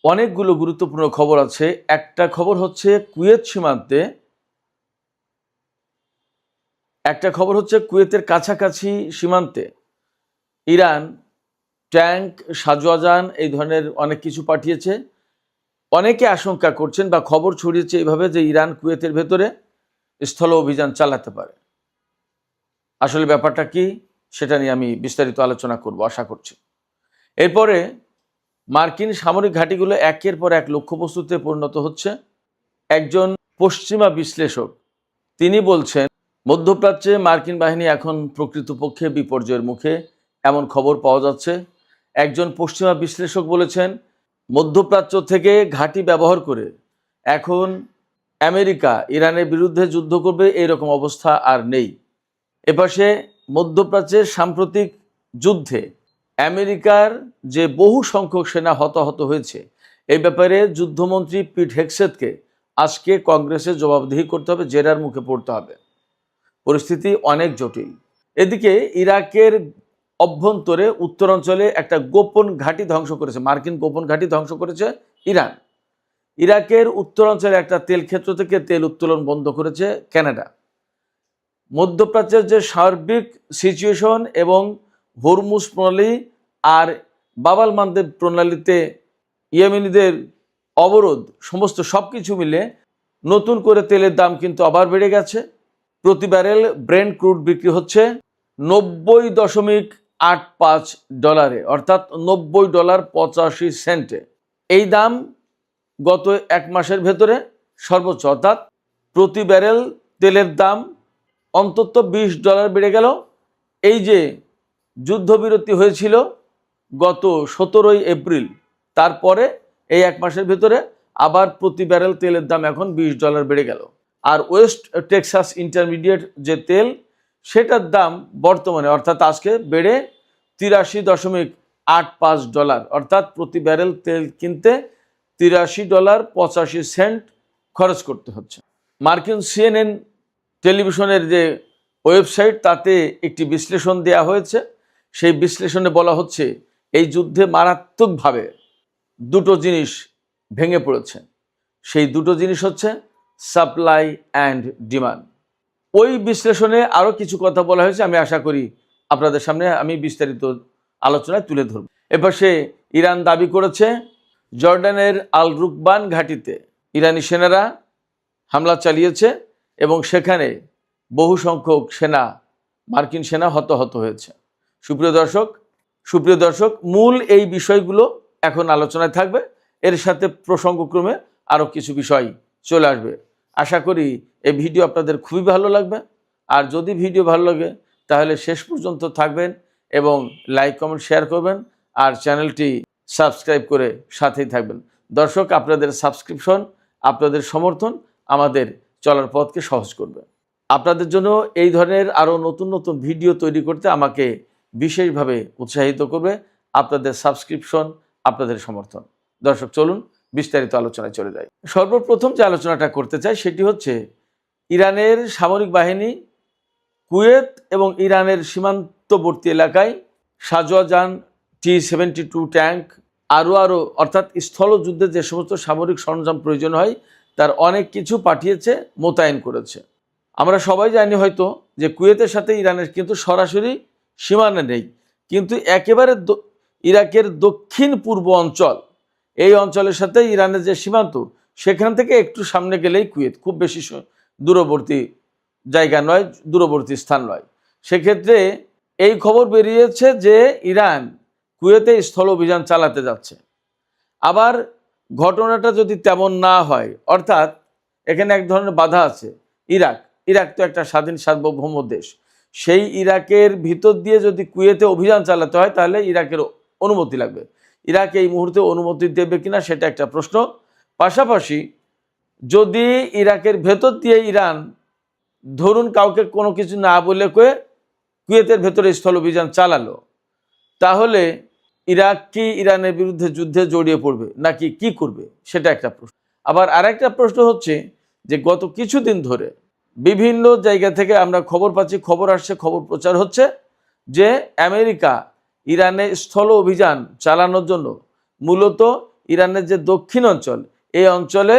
অনেকগুলো গুরুত্বপূর্ণ খবর আছে। একটা খবর হচ্ছে কুয়েতের কাছাকাছি সীমান্তে ইরান ট্যাঙ্ক, সাজোয়াজান এই ধরনের অনেক কিছু পাঠিয়েছে। অনেকে আশঙ্কা করছেন বা খবর ছড়িয়েছে এইভাবে যে ইরান কুয়েতের ভেতরে স্থল অভিযান চালাতে পারে। আসলে ব্যাপারটা কি সেটা নিয়ে আমি বিস্তারিত আলোচনা করব আশা করছি। এরপরে মার্কিন সামরিক ঘাঁটিগুলো একের পর এক লক্ষ্যবস্তুতে পরিণত হচ্ছে। একজন পশ্চিমা বিশ্লেষক তিনি বলছেন মধ্যপ্রাচ্যে মার্কিন বাহিনী এখন প্রকৃতপক্ষে বিপর্যয়ের মুখে, এমন খবর পাওয়া যাচ্ছে। একজন পশ্চিমা বিশ্লেষক বলেছেন মধ্যপ্রাচ্য থেকে ঘাঁটি ব্যবহার করে এখন আমেরিকা ইরানের বিরুদ্ধে যুদ্ধ করবে এরকম অবস্থা আর নেই। এপাশে মধ্যপ্রাচ্যের সাম্প্রতিক যুদ্ধে আমেরিকার যে বহু সংখ্যক সেনা হতাহত হয়েছে এই ব্যাপারে যুদ্ধমন্ত্রী পিট হেগসেথকে আজকে কংগ্রেসে জবাবদিহি করতে হবে, জেরার মুখে পড়তে হবে। পরিস্থিতি অনেক জটিল। এদিকে ইরাকের অভ্যন্তরে উত্তরাঞ্চলে একটা গোপন ঘাঁটি ধ্বংস করেছে, মার্কিন গোপন ঘাঁটি ধ্বংস করেছে ইরান। ইরাকের উত্তরাঞ্চলে একটা তেল ক্ষেত্র থেকে তেল উত্তোলন বন্ধ করেছে কানাডা। মধ্যপ্রাচ্যের যে সার্বিক সিচুয়েশন এবং হরমুজ প্রণালী আর বাবাল মানদেব প্রণালীতে ইয়েমেনিদের অবরোধ সমস্ত সব কিছু মিলে নতুন করে তেলের দাম কিন্তু আবার বেড়ে গেছে। প্রতি ব্যারেল ব্রেন্ট ক্রুড বিক্রি হচ্ছে $90.85, অর্থাৎ $90.85। এই দাম গত এক মাসের ভেতরে সর্বোচ্চ, অর্থাৎ প্রতি ব্যারেল তেলের দাম অন্তত $20 বেড়ে গেল। এই যে যুদ্ধবিরতি হয়েছিল গত 17 এপ্রিল, তারপরে এই এক মাসের ভেতরে আবার প্রতি ব্যারেল তেলের দাম এখন $20 বেড়ে গেল। আর ওয়েস্ট টেক্সাস ইন্টারমিডিয়েট যে তেল সেটার দাম বর্তমানে অর্থাৎ আজকে বেড়ে $83.85, অর্থাৎ প্রতি ব্যারেল তেল কিনতে $83.85 খরচ করতে হচ্ছে। মার্কিন CNN টেলিভিশনের যে ওয়েবসাইট তাতে একটি বিশ্লেষণ দেয়া হয়েছে। সেই বিশ্লেষণে বলা হচ্ছে এই যুদ্ধে মারাত্মকভাবে দুটো জিনিস ভেঙে পড়েছে। সেই দুটো জিনিস হচ্ছে সাপ্লাই অ্যান্ড ডিমান্ড। ওই বিশ্লেষণে আরও কিছু কথা বলা হয়েছে, আমি আশা করি আপনাদের সামনে আমি বিস্তারিত আলোচনায় তুলে ধরব। এপাশে ইরান দাবি করেছে জর্ডানের আল রুকবান ঘাঁটিতে ইরানি সেনারা হামলা চালিয়েছে এবং সেখানে বহু সংখ্যক মার্কিন সেনা হতাহত হয়েছে। সুপ্রিয় দর্শক, মূল এই বিষয়গুলো এখন আলোচনায় থাকবে। এর সাথে প্রসঙ্গক্রমে আরও কিছু বিষয় চলে আসবে। আশা করি এই ভিডিও আপনাদের খুবই ভালো লাগবে। আর যদি ভিডিও ভালো লাগে তাহলে শেষ পর্যন্ত থাকবেন এবং লাইক কমেন্ট শেয়ার করবেন আর চ্যানেলটি সাবস্ক্রাইব করে সাথেই থাকবেন। দর্শক, আপনাদের সাবস্ক্রিপশন, আপনাদের সমর্থন আমাদের চলার পথকে সহজ করবে। আপনাদের জন্য এই ধরনের আরও নতুন নতুন ভিডিও তৈরি করতে আমাকে বিশেষভাবে উৎসাহিত করবে আপনাদের সাবস্ক্রিপশন, আপনাদের সমর্থন। দর্শক, চলুন বিস্তারিত আলোচনায় চলে যাই। সর্বপ্রথম যে আলোচনাটা করতে চাই সেটি হচ্ছে ইরানের সামরিক বাহিনী কুয়েত এবং ইরানের সীমান্তবর্তী এলাকায় সাজোয়াজান T-72 ট্যাঙ্ক আরও অর্থাৎ স্থলযুদ্ধে যে সমস্ত সামরিক সরঞ্জাম প্রয়োজন হয় তার অনেক কিছু পাঠিয়েছে, মোতায়েন করেছে। আমরা সবাই জানি হয়তো যে কুয়েতের সাথে ইরানের কিন্তু সরাসরি সীমানা নেই, কিন্তু একেবারে ইরাকের দক্ষিণ পূর্ব অঞ্চল, এই অঞ্চলের সাথে ইরানের যে সীমান্ত সেখান থেকে একটু সামনে গেলেই কুয়েত, খুব বেশি দূরবর্তী জায়গা নয়, দূরবর্তী স্থান নয়। সেক্ষেত্রে এই খবর বেরিয়েছে যে ইরান কুয়েতে স্থল অভিযান চালাতে যাচ্ছে। আবার ঘটনাটা যদি তেমন না হয়, অর্থাৎ এখানে এক ধরনের বাধা আছে। ইরাক তো একটা স্বাধীন সার্বভৌম দেশ, সেই ইরাকের ভিতর দিয়ে যদি কুয়েতে অভিযান চালাতে হয় তাহলে ইরাকের অনুমতি লাগবে। ইরাক এই মুহূর্তে অনুমতি দেবে কিনা সেটা একটা প্রশ্ন। পাশাপাশি যদি ইরাকের ভেতর দিয়ে ইরান ধরুন কাউকে কোনো কিছু না বলে কুয়েতের ভেতরে স্থল অভিযান চালালো, তাহলে ইরাক কি ইরানের বিরুদ্ধে যুদ্ধে জড়িয়ে পড়বে নাকি কি করবে, সেটা একটা প্রশ্ন। আবার আরেকটা প্রশ্ন হচ্ছে যে গত কিছুদিন ধরে বিভিন্ন জায়গা থেকে আমরা খবর পাচ্ছি, খবর আসছে, খবর প্রচার হচ্ছে যে আমেরিকা ইরানে স্থল অভিযান চালানোর জন্য মূলত ইরানের যে দক্ষিণ অঞ্চল, এই অঞ্চলে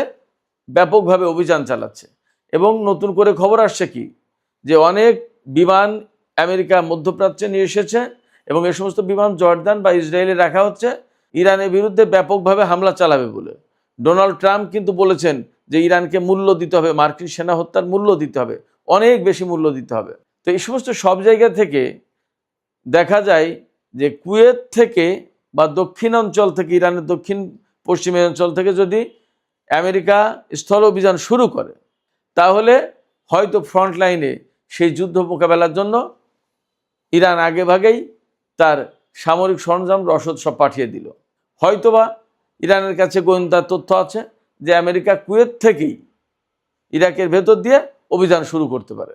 ব্যাপকভাবে অভিযান চালাচ্ছে। এবং নতুন করে খবর আসছে কি, যে অনেক বিমান আমেরিকা মধ্যপ্রাচ্যে নিয়ে এসেছে এবং এই সমস্ত বিমান জর্দান বা ইসরায়েলে রাখা হচ্ছে ইরানের বিরুদ্ধে ব্যাপকভাবে হামলা চালাবে বলে। ডোনাল্ড ট্রাম্প কিন্তু বলেছেন যে ইরানকে মূল্য দিতে হবে, মার্কিন সেনা হত্যার মূল্য দিতে হবে, অনেক বেশি মূল্য দিতে হবে। তো এই সমস্ত সব জায়গা থেকে দেখা যায় যে কুয়েত থেকে বা দক্ষিণ অঞ্চল থেকে, ইরানের দক্ষিণ পশ্চিম অঞ্চল থেকে যদি আমেরিকা স্থল অভিযান শুরু করে, তাহলে হয়তো ফ্রন্ট লাইনে সেই যুদ্ধ মোকাবেলার জন্য ইরান আগে ভাগেই তার সামরিক সরঞ্জাম রসদ সব পাঠিয়ে দিল। হয়তোবা ইরানের কাছে গোয়েন্দা তথ্য আছে যে আমেরিকা কুয়েত থেকেই ইরাকের ভেতর দিয়ে অভিযান শুরু করতে পারে।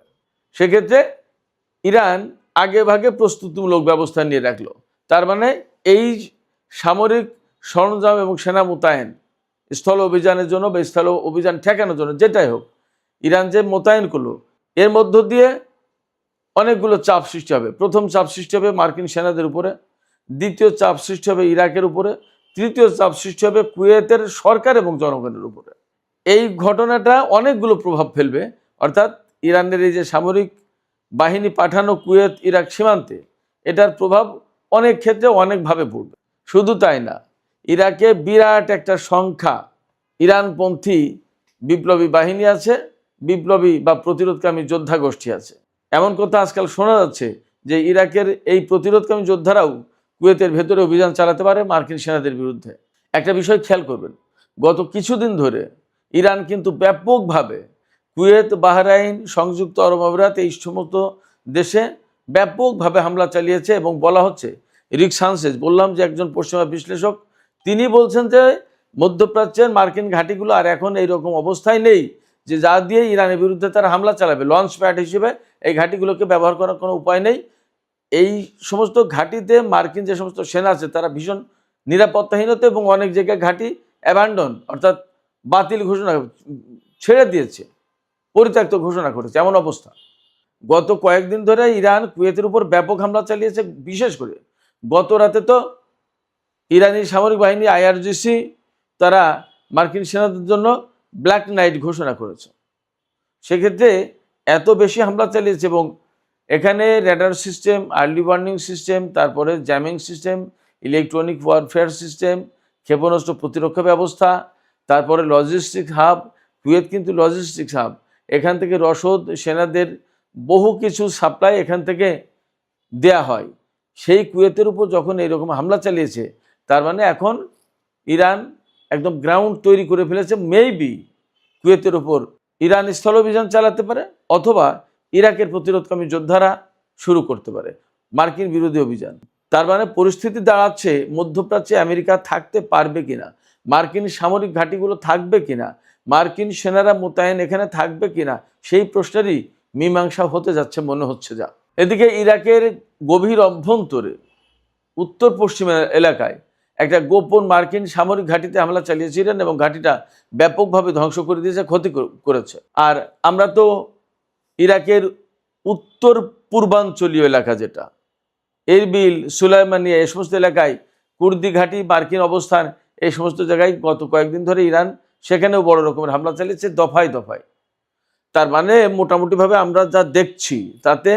সেক্ষেত্রে ইরান আগে ভাগে প্রস্তুতিমূলক ব্যবস্থা নিয়ে রাখলো। তার মানে এই সামরিক সরঞ্জাম এবং সেনা মোতায়েন স্থল অভিযানের জন্য বা স্থল অভিযান ঠেকানোর জন্য, যেটাই হোক, ইরান যে মোতায়েন করলো, এর মধ্য দিয়ে অনেকগুলো চাপ সৃষ্টি হবে। প্রথম চাপ সৃষ্টি হবে মার্কিন সেনাদের উপরে, দ্বিতীয় চাপ সৃষ্টি হবে ইরাকের উপরে, তৃতীয় চাপ সৃষ্টি হবে কুয়েতের সরকার এবং জনগণের উপরে। এই ঘটনাটা অনেকগুলো প্রভাব ফেলবে, অর্থাৎ ইরানের এই যে সামরিক বাহিনী পাঠানো কুয়েত ইরাক সীমান্তে, এটার প্রভাব অনেক ক্ষেত্রে অনেকভাবে পড়বে। শুধু তাই না, ইরাকে বিরাট একটা সংখ্যা ইরানপন্থী বিপ্লবী বাহিনী আছে, বিপ্লবী বা প্রতিরোধকামী যোদ্ধা গোষ্ঠী আছে। এমন কথা আজকাল শোনা যাচ্ছে যে ইরাকের এই প্রতিরোধকামী যোদ্ধারাও কুয়েতের ভেতরে অভিযান চালাতে পারে মার্কিন সেনাদের বিরুদ্ধে। একটা বিষয় খেয়াল করবেন, গত কিছুদিন ধরে ইরান কিন্তু ব্যাপকভাবে কুয়েত, বাহরাইন, সংযুক্ত আরব আমিরাত, এই সমস্ত দেশে ব্যাপকভাবে হামলা চালিয়েছে। এবং বলা হচ্ছে, রিক সানচেজ, বললাম যে একজন পশ্চিমা বিশ্লেষক, তিনি বলছেন যে মধ্যপ্রাচ্যের মার্কিন ঘাঁটিগুলো আর এখন এইরকম অবস্থায় নেই যে যা দিয়ে ইরানের বিরুদ্ধে তারা হামলা চালাবে। লঞ্চ প্যাড হিসেবে এই ঘাঁটিগুলোকে ব্যবহার করার কোনো উপায় নেই। এই সমস্ত ঘাঁটিতে মার্কিন যে সমস্ত সেনা আছে তারা ভীষণ নিরাপত্তাহীনতা এবং অনেক জায়গায় ঘাঁটি অ্যাবান্ডন, অর্থাৎ বাতিল ঘোষণা, ছেড়ে দিয়েছে, পরিত্যক্ত ঘোষণা করেছে, এমন অবস্থা। গত কয়েকদিন ধরে ইরান কুয়েতের উপর ব্যাপক হামলা চালিয়েছে। বিশেষ করে গত রাতে তো ইরানি সামরিক বাহিনী IRGC তারা মার্কিন সেনাদের জন্য ব্ল্যাক নাইট ঘোষণা করেছে। সেক্ষেত্রে এত বেশি হামলা চালিয়েছে এবং এখানে radar system, early warning system, তারপরে jamming system, electronic warfare system, ক্ষেপণাস্ত্র প্রতিরক্ষা ব্যবস্থা, তারপরে লজিস্টিক হাব। কুয়েত কিন্তু লজিস্টিক্স হাব, এখান থেকে রসদ, সেনাদের বহু কিছু সাপ্লাই এখান থেকে দেয়া হয়। সেই কুয়েতের উপর যখন এইরকম হামলা চালিয়েছে, তার মানে এখন ইরান একদম গ্রাউন্ড তৈরি করে ফেলেছে। মেবি কুয়েতের উপর ইরান স্থল অভিযান চালাতে পারে, অথবা ইরাকের প্রতিরোধকামী যোদ্ধারা শুরু করতে পারে মার্কিন বিরোধী অভিযান। তার মানে পরিস্থিতি দাঁড়াচ্ছে মধ্যপ্রাচ্যে আমেরিকা থাকতে পারবে কিনা, মার্কিন সামরিক ঘাঁটিগুলো থাকবে কিনা, মার্কিন সেনারা মোতায়েন এখানে থাকবে কিনা, সেই প্রশ্নেরই মীমাংসা হতে যাচ্ছে মনে হচ্ছে যা। এদিকে ইরাকের গভীর অভ্যন্তরে উত্তর পশ্চিম এলাকায় একটা গোপন মার্কিন সামরিক ঘাঁটিতে হামলা চালিয়েছে ইরান এবং ঘাঁটিটা ব্যাপকভাবে ধ্বংস করে দিয়েছে, ক্ষতি করেছে। আর আমরা তো ইরাকের উত্তর পূর্বাঞ্চলীয় এলাকা, যেটা এরবিল, সুলাইমানিয়া, এই সমস্ত এলাকায় কুর্দি ঘাঁটি, মার্কিন অবস্থান, এই সমস্ত জায়গায় গত কয়েকদিন ধরে ইরান সেখানেও বড় রকমের হামলা চালিয়েছে দফায় দফায়। তার মানে মোটামুটিভাবে আমরা যা দেখছি তাতে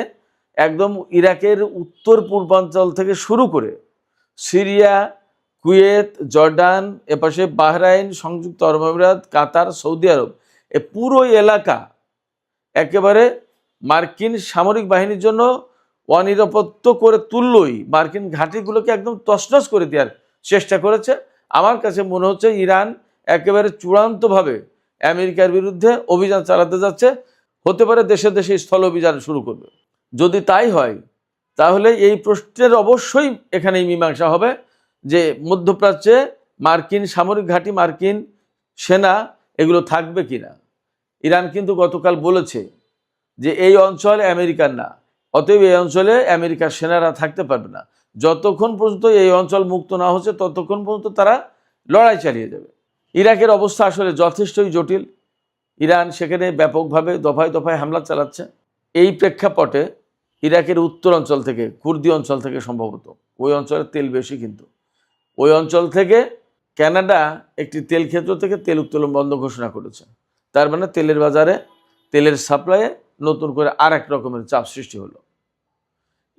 একদম ইরাকের উত্তর পূর্বাঞ্চল থেকে শুরু করে সিরিয়া, কুয়েত, জর্ডান, এপাশে বাহরাইন, সংযুক্ত আরব আমিরাত, কাতার, সৌদি আরব, এ পুরো এলাকা একেবারে মার্কিন সামরিক বাহিনীর জন্য অনিরাপত্ত করে তুললই। মার্কিন ঘাঁটিগুলোকে একদম তছনছ করে দেওয়ার চেষ্টা করেছে। আমার কাছে মনে হচ্ছে ইরান একেবারে চূড়ান্তভাবে আমেরিকার বিরুদ্ধে অভিযান চালাতে যাচ্ছে। হতে পারে দেশে দেশে স্থল অভিযান শুরু করবে। যদি তাই হয়, তাহলে এই প্রশ্নের অবশ্যই এখানেই মীমাংসা হবে যে মধ্যপ্রাচ্যে মার্কিন সামরিক ঘাঁটি, মার্কিন সেনা এগুলো থাকবে কিনা। ইরান কিন্তু গতকাল বলেছে যে এই অঞ্চল আমেরিকার না, অতএব এই অঞ্চলে আমেরিকার সেনারা থাকতে পারবে না। যতক্ষণ পর্যন্ত এই অঞ্চল মুক্ত না হচ্ছে ততক্ষণ পর্যন্ত তারা লড়াই চালিয়ে যাবে। ইরাকের অবস্থা আসলে যথেষ্টই জটিল। ইরান সেখানে ব্যাপকভাবে দফায় দফায় হামলা চালাচ্ছে। এই প্রেক্ষাপটে ইরাকের উত্তর অঞ্চল থেকে, কুর্দি অঞ্চল থেকে সম্ভবত, ওই অঞ্চলের তেল বেশি, কিন্তু ওই অঞ্চল থেকে কানাডা একটি তেল ক্ষেত্র থেকে তেল উত্তোলন বন্ধ ঘোষণা করেছে। তার মানে তেলের বাজারে তেলের সাপ্লাইয়ে নতুন করে আর এক রকমের চাপ সৃষ্টি হলো।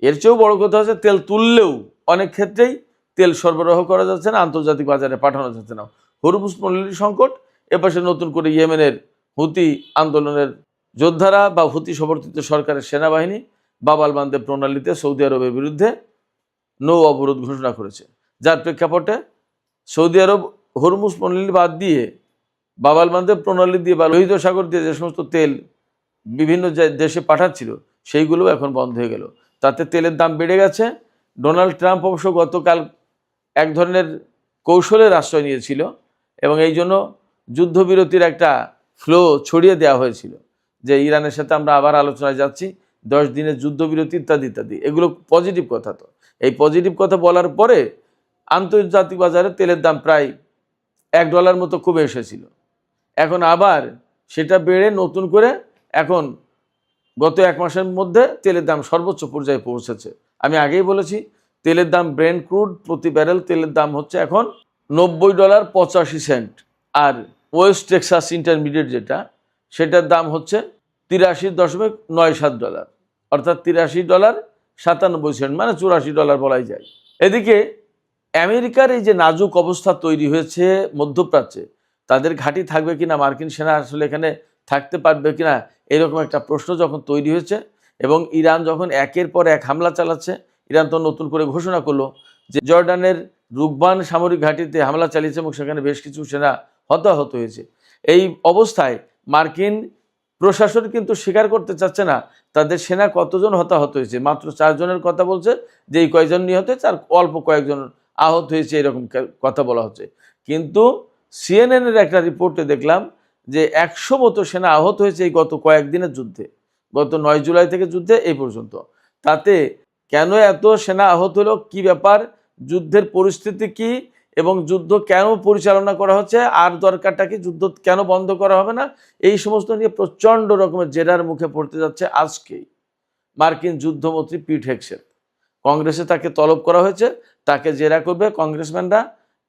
এর চেয়েও বড় কথা হচ্ছে তেল তুললেও অনেক ক্ষেত্রেই তেল সরবরাহ করা যাচ্ছে না, আন্তর্জাতিক বাজারে পাঠানো যাচ্ছে না। হরমুজ পণ্যের সংকট, এপাশে নতুন করে ইয়েমেনের হুতি আন্দোলনের যোদ্ধারা বা হুতি সমর্থিত সরকারের সেনাবাহিনী বাব আল মানদেব প্রণালীতে সৌদি আরবের বিরুদ্ধে নৌ অবরোধ ঘোষণা করেছে, যার প্রেক্ষাপটে সৌদি আরব হরমুজ প্রণালী বাদ দিয়ে বাব আল মানদেব প্রণালী দিয়ে বা লোহিত সাগর দিয়ে যে সমস্ত তেল বিভিন্ন দেশে পাঠাচ্ছিল সেইগুলো এখন বন্ধ হয়ে গেল। তাতে তেলের দাম বেড়ে গেছে। ডোনাল্ড ট্রাম্প অবশ্য গতকাল এক ধরনের কৌশলের আশ্রয় নিয়েছিল এবং এই জন্য যুদ্ধবিরতির একটা ফ্লো ছড়িয়ে দেওয়া হয়েছিল যে ইরানের সাথে আমরা আবার আলোচনায় যাচ্ছি, 10 দিনের যুদ্ধবিরতি ইত্যাদি ইত্যাদি। এগুলো পজিটিভ কথা। তো এই পজিটিভ কথা বলার পরে আন্তর্জাতিক বাজারে তেলের দাম প্রায় $1 মতো কমে এসেছিল। এখন আবার সেটা বেড়ে নতুন করে এখন গত 1 মাসের মধ্যে তেলের দাম সর্বোচ্চ পর্যায়ে পৌঁছেছে। আমি আগেই বলেছি তেলের দাম ব্রেন্ট ক্রুড প্রতি ব্যারেল তেলের দাম হচ্ছে এখন $90.85, আর ওয়েস্ট টেক্সাস ইন্টারমিডিয়েট যেটা সেটার দাম হচ্ছে $83.97, অর্থাৎ $83.97, মানে $84 বলাই যায়। এদিকে আমেরিকার এই যে নাজুক অবস্থা তৈরি হয়েছে মধ্যপ্রাচ্যে, তাদের ঘাঁটি থাকবে কিনা, মার্কিন সেনা আসলে এখানে থাকতে পারবে কিনা, এরকম একটা প্রশ্ন যখন তৈরি হয়েছে এবং ইরান যখন একের পর এক হামলা চালাচ্ছে, ইরান তো নতুন করে ঘোষণা করলো যে জর্ডানের রুকবান সামরিক ঘাঁটিতে হামলা চালিয়েছে এবং সেখানে বেশ কিছু সেনা হতাহত হয়েছে। এই অবস্থায় মার্কিন প্রশাসন কিন্তু স্বীকার করতে চাচ্ছে না তাদের সেনা কতজন হতাহত হয়েছে। মাত্র 4 জনের কথা বলছে, যে এই কয়েকজন নিহত হয়েছে আর অল্প কয়েকজন আহত হয়েছে, এরকম কথা বলা হচ্ছে। কিন্তু সিএনএনের একটা রিপোর্টে দেখলাম যে 100 মতো সেনা আহত হয়েছে এই গত কয়েকদিনের যুদ্ধে, গত 9 জুলাই থেকে যুদ্ধে এই পর্যন্ত। তাতে কেন এত সেনা আহত হলো, কি ব্যাপার, যুদ্ধের পরিস্থিতি কি এবং যুদ্ধ কেন পরিচালনা করা হচ্ছে, আর দরকারটা কি, যুদ্ধ কেন বন্ধ করা হবে না, এই সমস্ত নিয়ে প্রচণ্ড রকমের জেরার মুখে পড়তে যাচ্ছে আজকেই মার্কিন যুদ্ধমন্ত্রী পিট হেগসেথ। কংগ্রেসে তাকে তলব করা হয়েছে, তাকে জেরা করবে কংগ্রেসম্যানরা।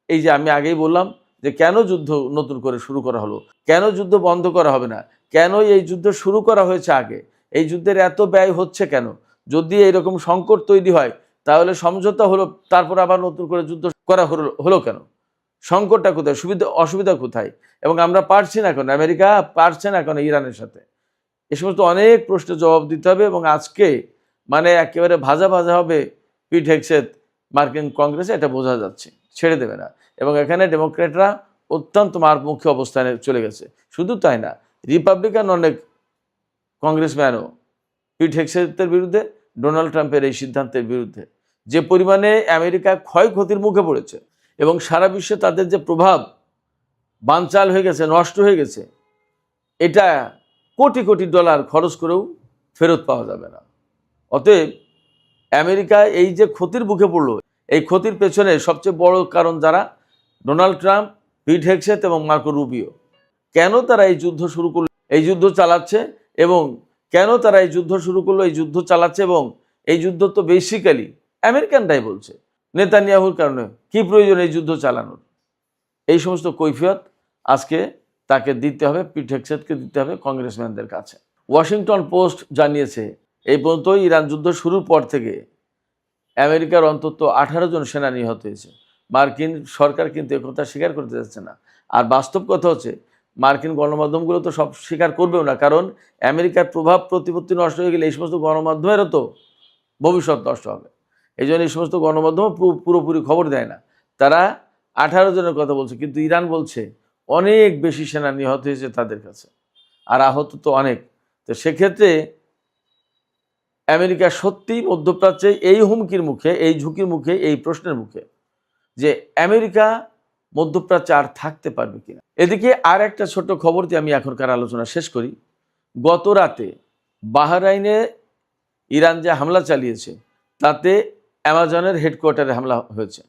এই যে আমি আগেই বললাম যে কেন যুদ্ধ নতুন করে শুরু করা হলো, কেন যুদ্ধ বন্ধ করা হবে না, কেন এই যুদ্ধ শুরু করা হয়েছে আগে, এই যুদ্ধের এত ব্যয় হচ্ছে কেন, যদি এইরকম সংকট তৈরি হয় তাহলে সমঝোতা হলো, তারপর আবার নতুন করে যুদ্ধ করা হলো কেন, সংকটটা কোথায়, অসুবিধা কোথায়, এবং আমরা পারছি না কেন, আমেরিকা পারছে না কেন ইরানের সাথে, এ সমস্ত অনেক প্রশ্নের জবাব দিতে হবে। এবং আজকে মানে একেবারে ভাজা ভাজা হবে পিট হেগসেথ মার্কিন কংগ্রেসে, এটা বোঝা যাচ্ছে, ছেড়ে দেবে না। এবং এখানে ডেমোক্র্যাটরা অত্যন্ত মারমুখী অবস্থানে চলে গেছে। শুধু তাই না, রিপাবলিকান অনেক কংগ্রেসম্যানও পিট হেগসেথের বিরুদ্ধে, ডোনাল্ড ট্রাম্পের এই সিদ্ধান্তের বিরুদ্ধে। যে পরিমাণে আমেরিকা ক্ষয়ক্ষতির মুখে পড়েছে এবং সারা বিশ্বে তাদের যে প্রভাব বানচাল হয়ে গেছে, নষ্ট হয়ে গেছে, এটা কোটি কোটি ডলার খরচ করেও ফেরত পাওয়া যাবে না। অতএব আমেরিকা এই যে ক্ষতির মুখে পড়লো, এই ক্ষতির পেছনে সবচেয়ে বড় কারণ যারা, ডোনাল্ড ট্রাম্প, পিট হেগসেথ এবং মার্কো রুবিও। কেন তারা এই যুদ্ধ শুরু করলো, এই যুদ্ধ চালাচ্ছে, এবং কেন তারা এই যুদ্ধ শুরু করলো, এই যুদ্ধ চালাচ্ছে, এবং এই যুদ্ধ তো বেসিক্যালি আমেরিকানরাই বলছে, নেতানিয়াহুর কারণে কি প্রয়োজন এই যুদ্ধ চালানোর, এই সমস্ত কৈফিয়ত আজকে তাকে দিতে হবে, পিট হেগসেথকে দিতে হবে কংগ্রেসম্যানদের কাছে। ওয়াশিংটন পোস্ট জানিয়েছে এই পর্যন্ত ইরান যুদ্ধ শুরুর পর থেকে আমেরিকার অন্তত 18 জন সেনা নিহত হয়েছে। মার্কিন সরকার কিন্তু একথা স্বীকার করতে যাচ্ছে না। আর বাস্তব কথা হচ্ছে মার্কিন গণমাধ্যমগুলো তো সব স্বীকার করবেও না, কারণ আমেরিকার প্রভাব প্রতিপত্তি নষ্ট হয়ে গেলে এই সমস্ত গণমাধ্যমেরও তো ভবিষ্যৎ নষ্ট হবে। এই জন্য এই সমস্ত গণমাধ্যম পুরোপুরি খবর দেয় না। তারা 18 জনের কথা বলছে, কিন্তু ইরান বলছে অনেক বেশি সেনা নিহত হয়েছে তাদের কাছে, আর আহত তো অনেক। তো সেক্ষেত্রে আমেরিকা সত্যিই মধ্যপ্রাচ্যে এই হুমকির মুখে, এই ঝুঁকির মুখে, এই প্রশ্নের মুখে যে আমেরিকা মধ্যপ্রাচ্যে আর থাকতে পারবে কিনা। এদিকে আর একটা ছোট্ট খবর দিয়ে আমি এখনকার আলোচনা শেষ করি। গত রাতে বাহরাইনে ইরান যে হামলা চালিয়েছে তাতে অ্যামাজনের হেডকোয়ার্টারে হামলা হয়েছে।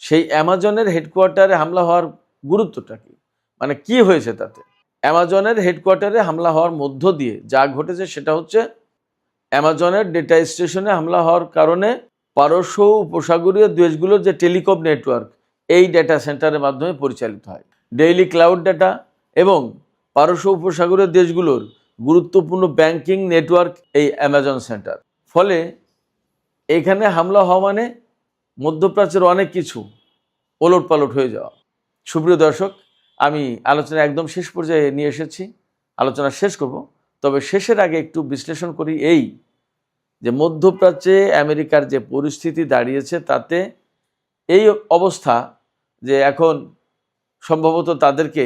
সেই অ্যামাজনের হেডকোয়ার্টারে হামলা হওয়ার গুরুত্বটা কি, মানে কি হয়েছে তাতে? অ্যামাজনের হেডকোয়ার্টারে হামলা হওয়ার মধ্য দিয়ে যা ঘটেছে সেটা হচ্ছে অ্যামাজনের ডেটা স্টেশনে হামলা হওয়ার কারণে পারস্য উপসাগরীয় দেশগুলোর যে টেলিকম নেটওয়ার্ক, এই ডেটা সেন্টারের মাধ্যমে পরিচালিত হয়। ডেইলি ক্লাউড ডেটা এবং পারস্য উপসাগরের দেশগুলোর গুরুত্বপূর্ণ ব্যাংকিং নেটওয়ার্ক এই অ্যামাজন সেন্টার। ফলে এখানে হামলা হওয়া মানে মধ্যপ্রাচ্যের অনেক কিছু ওলটপালট হয়ে যাওয়া। সুপ্রিয় দর্শক, আমি আলোচনা একদম শেষ পর্যায়ে নিয়ে এসেছি, আলোচনা শেষ করব। তবে শেষের আগে একটু বিশ্লেষণ করি এই যে মধ্যপ্রাচ্যে আমেরিকার যে পরিস্থিতি দাঁড়িয়েছে, তাতে এই অবস্থা যে এখন সম্ভবত তাদেরকে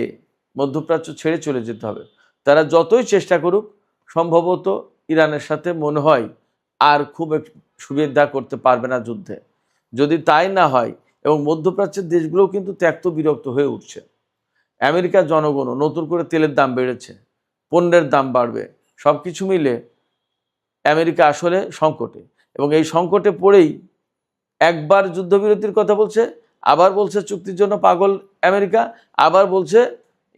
মধ্যপ্রাচ্য ছেড়ে চলে যেতে হবে। তারা যতই চেষ্টা করুক, সম্ভবত ইরানের সাথে মনে হয় আর খুব সুবিধা করতে পারবে না যুদ্ধে। যদি তাই না হয়, এবং মধ্যপ্রাচ্যের দেশগুলোও কিন্তু ত্যক্ত বিরক্ত হয়ে উঠছে। আমেরিকার জনগণও নতুন করে তেলের দাম বেড়েছে, পণ্যের দাম বাড়বে, সব কিছু মিলে আমেরিকা আসলে সংকটে। এবং এই সংকটে পড়েই একবার যুদ্ধবিরতির কথা বলছে, আবার বলছে চুক্তির জন্য পাগল আমেরিকা, আবার বলছে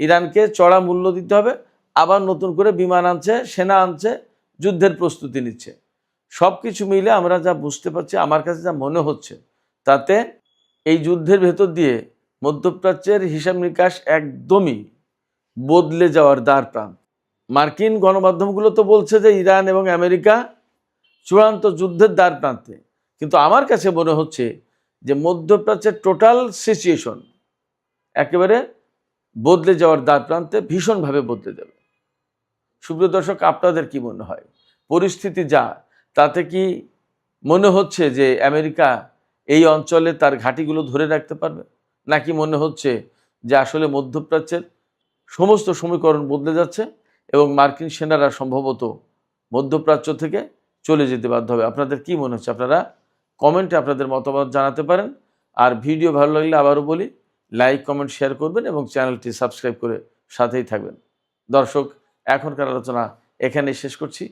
ইরানকে চড়া মূল্য দিতে হবে, আবার নতুন করে বিমান আনছে, সেনা আনছে, যুদ্ধের প্রস্তুতি নিচ্ছে। সব কিছু মিলে আমরা যা বুঝতে পারছি, আমার কাছে যা মনে হচ্ছে, তাতে এই যুদ্ধের ভেতর দিয়ে মধ্যপ্রাচ্যের হিসাব নিকাশ একদমই বদলে যাওয়ার দ্বার প্রান্ত। মার্কিন গণমাধ্যমগুলো তো বলছে যে ইরান এবং আমেরিকা চূড়ান্ত যুদ্ধের দ্বার প্রান্তে, কিন্তু আমার কাছে মনে হচ্ছে যে মধ্যপ্রাচ্যের টোটাল সিচুয়েশন একেবারে বদলে যাওয়ার দ্বার প্রান্তে, ভীষণভাবে বদলে যাবে। সুপ্রিয় দর্শক, আপনাদের কি মনে হয়? পরিস্থিতি যা, তাতে কি মনে হচ্ছে যে আমেরিকা এই অঞ্চলে তার ঘাঁটিগুলো ধরে রাখতে পারবে, নাকি মনে হচ্ছে যে আসলে মধ্যপ্রাচ্যের সমস্ত সমীকরণ বদলে যাচ্ছে এবং মার্কিন সেনারা সম্ভবত মধ্যপ্রাচ্য থেকে চলে যেতে বাধ্য হবে? আপনাদের কি মনে হচ্ছে? আপনারা কমেন্টে আপনাদের মতামত জানাতে পারেন। আর ভিডিও ভালো লাগলে আবারও বলি, লাইক, কমেন্ট, শেয়ার করবেন এবং চ্যানেলটি সাবস্ক্রাইব করে সাথেই থাকবেন। দর্শক, এখনকার আলোচনা এখানেই শেষ করছি।